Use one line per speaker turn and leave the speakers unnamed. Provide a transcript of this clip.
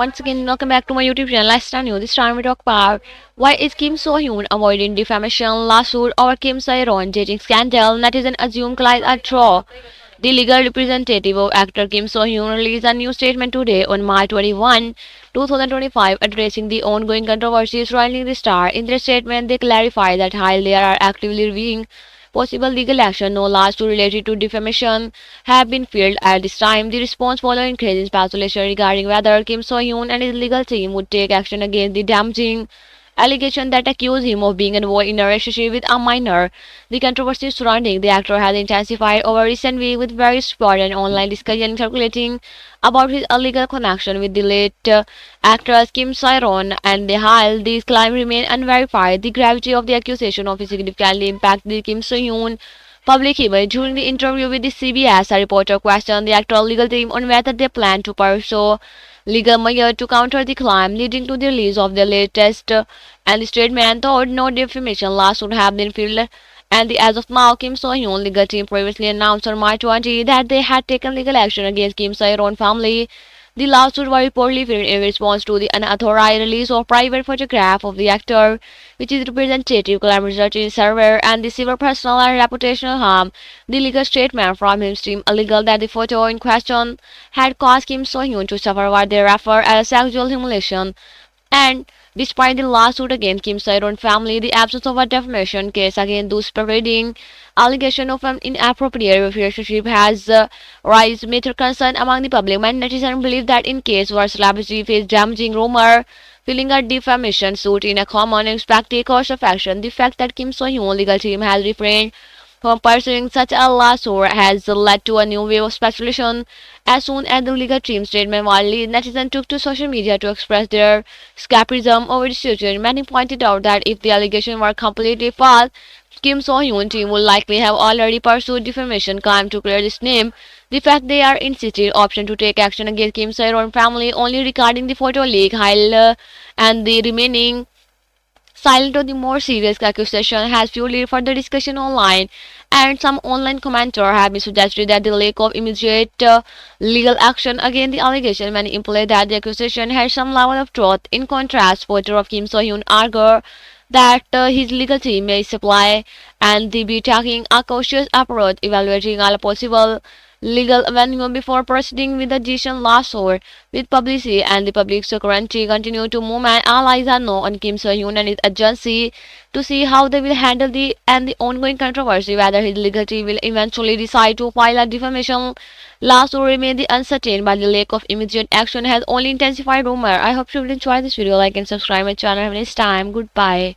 Once again, welcome back to my YouTube channel, Lifestyle News. This time we talk about why is Kim So Hyun avoiding defamation lawsuit over Kim Sae-ron dating scandal. Netizen assume lies are true. The legal representative of actor Kim So Hyun released a new statement today on March 21, 2025, addressing the ongoing controversy surrounding the star. In their statement, they clarify that while they are actively reviewing possible legal action, no lawsuit related to defamation have been filed at this time. The response following increasing speculation regarding whether Kim So Hyun and his legal team would take action against the damaging allegation that accuse him of being involved in a relationship with a minor. The controversy surrounding the actor has intensified over recent weeks, with various report and online discussion circulating about his illegal connection with the late actress Kim Sae-ron, and while these claims remain unverified, the gravity of the accusation of significantly impacted Kim So-hyun public image. During the interview with the CBS, a reporter questioned the actor's legal team on whether they plan to pursue legal measures to counter the claim, leading to the release of the latest and the statement thought no defamation lawsuit have been filed. And as of now, Kim So-hyun legal team previously announced on March 20 that they had taken legal action against Kim Sae-ron family. The lawsuit was reportedly filed in response to the unauthorized release of private photograph of the actor, which is representative claim resulted in severe and the severe personal and reputational harm. The legal statement from him seemed illegal that the photo in question had caused Kim So-hyun to suffer what they refer as sexual humiliation. And despite the lawsuit against Kim Sae-ron family, the absence of a defamation case against those spreading allegation of an inappropriate relationship has raised major concern among the public. Many netizens believe that in case where celebrity face damaging rumor, filing a defamation suit in a common and expected course of action, the fact that Kim So-hyun legal team has refrained from pursuing such a lawsuit has led to a new wave of speculation. As soon as the legal team statement was released, netizens took to social media to express their skepticism over the situation. Many pointed out that if the allegations were completely false, Kim So-hyun team would likely have already pursued defamation claim to clear this name. The fact they are insisted option to take action against Kim Sae-ron family only regarding the photo leak, while and the remaining silent on the more serious accusation has fueled further discussion online, and some online commenters have been suggested that the lack of immediate legal action against the allegation may imply that the accusation has some level of truth. In contrast, supporters of Kim So-hyun argue that his legal team may supply and they be taking a cautious approach, evaluating all possible legal avenue before proceeding with the decision lawsuit. With publicity and the public's currently continue to move, and all eyes are now on Kim So-hyun and his agency to see how they will handle the ongoing controversy. Whether his legal team will eventually decide to file a defamation lawsuit remains the uncertain, but the lack of immediate action has only intensified rumor. I hope you will enjoy this video. Like and subscribe my channel. Have a nice time. Goodbye.